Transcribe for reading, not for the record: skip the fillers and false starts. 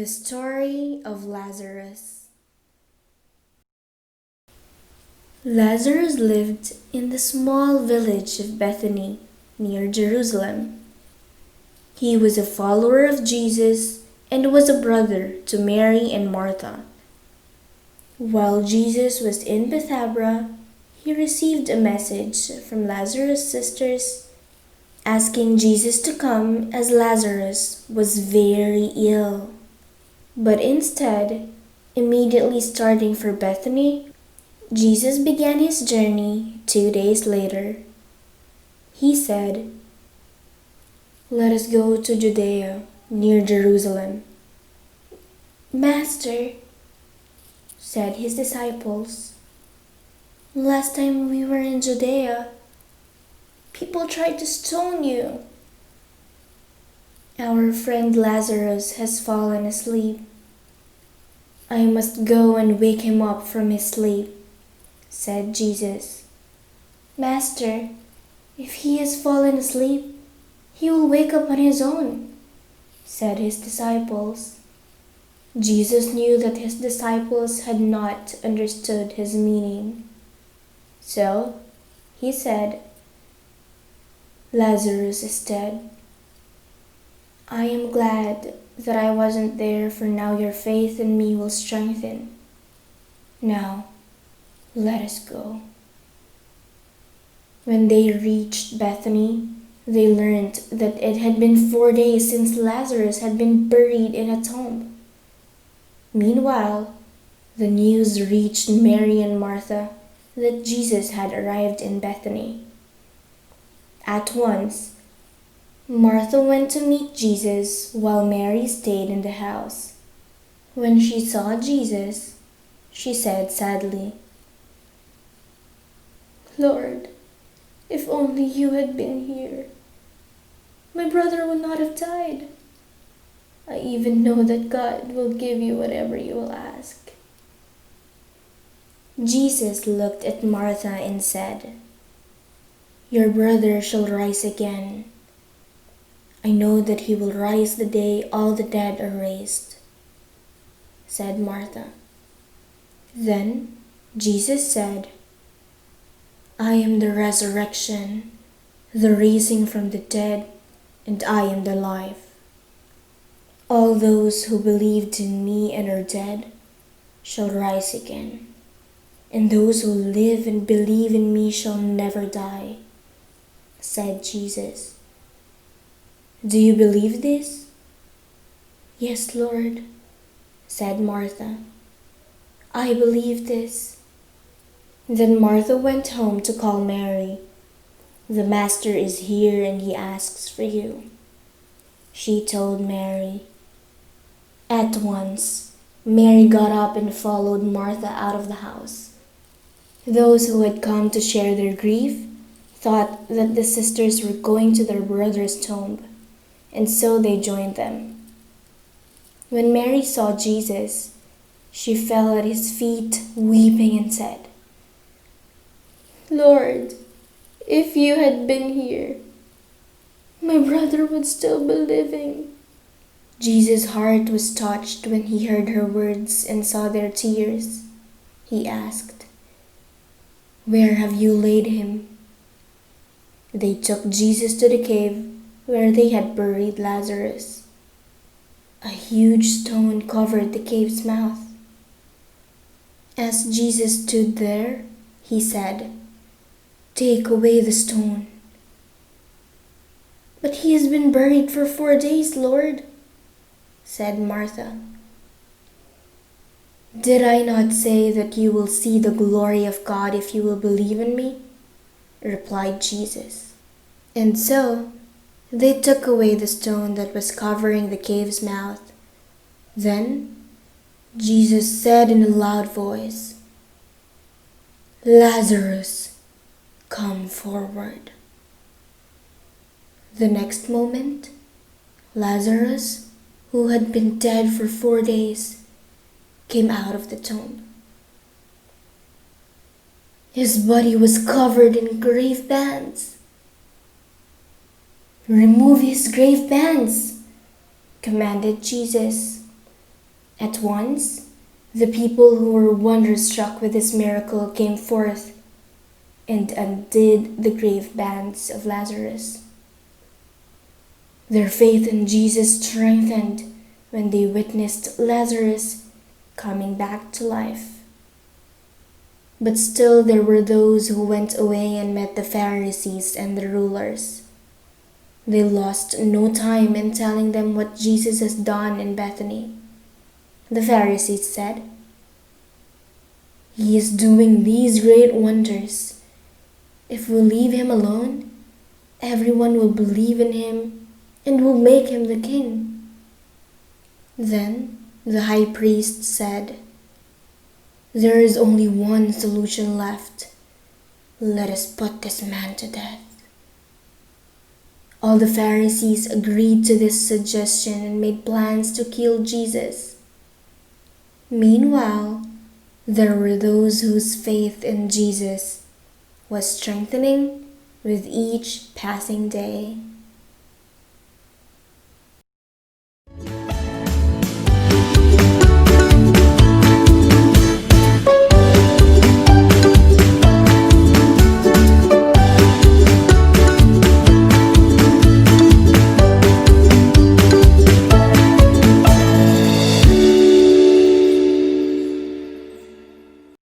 The story of Lazarus. Lazarus lived in the small village of Bethany near Jerusalem. He was a follower of Jesus and was a brother to Mary and Martha. While Jesus was in Bethabara, he received a message from Lazarus' sisters asking Jesus to come as Lazarus was very ill. But instead, immediately starting for Bethany, Jesus began his journey 2 days later. He said, "Let us go to Judea, near Jerusalem." "Master," said his disciples, "last time we were in Judea, people tried to stone you." "Our friend Lazarus has fallen asleep. I must go and wake him up from his sleep," said Jesus. "Master, if he has fallen asleep, he will wake up on his own," said his disciples. Jesus knew that his disciples had not understood his meaning. So he said, "Lazarus is dead. I am glad that I wasn't there, for now your faith in me will strengthen. Now, let us go." When they reached Bethany, they learned that it had been 4 days since Lazarus had been buried in a tomb. Meanwhile, the news reached Mary and Martha that Jesus had arrived in Bethany. At once, Martha went to meet Jesus while Mary stayed in the house. When she saw Jesus, she said sadly, "Lord, if only you had been here, my brother would not have died. I even know that God will give you whatever you will ask." Jesus looked at Martha and said, "Your brother shall rise again. I know that he will rise the day all the dead are raised," said Martha. Then Jesus said, "I am the resurrection, the raising from the dead, and I am the life. All those who believed in me and are dead shall rise again, and those who live and believe in me shall never die," said Jesus. "Do you believe this?" "Yes, Lord," said Martha. "I believe this." Then Martha went home to call Mary. "The Master is here and he asks for you," she told Mary. At once, Mary got up and followed Martha out of the house. Those who had come to share their grief thought that the sisters were going to their brother's tomb, and so they joined them. When Mary saw Jesus, she fell at his feet weeping and said, "Lord, if you had been here, my brother would still be living." Jesus' heart was touched when he heard her words and saw their tears. He asked, "Where have you laid him?" They took Jesus to the cave where they had buried Lazarus. A huge stone covered the cave's mouth. As Jesus stood there, he said, "Take away the stone." "But he has been buried for 4 days, Lord," said Martha. "Did I not say that you will see the glory of God if you will believe in me?" replied Jesus. And so they took away the stone that was covering the cave's mouth. Then Jesus said in a loud voice, "Lazarus, come forward." The next moment, Lazarus, who had been dead for 4 days, came out of the tomb. His body was covered in grave bands. "Remove his grave bands," commanded Jesus. At once, the people who were wonder-struck with this miracle came forth and undid the grave bands of Lazarus. Their faith in Jesus strengthened when they witnessed Lazarus coming back to life. But still there were those who went away and met the Pharisees and the rulers. They lost no time in telling them what Jesus has done in Bethany. The Pharisees said, "He is doing these great wonders. If we leave him alone, everyone will believe in him and will make him the king." Then the high priest said, "There is only one solution left. Let us put this man to death." All the Pharisees agreed to this suggestion and made plans to kill Jesus. Meanwhile, there were those whose faith in Jesus was strengthening with each passing day.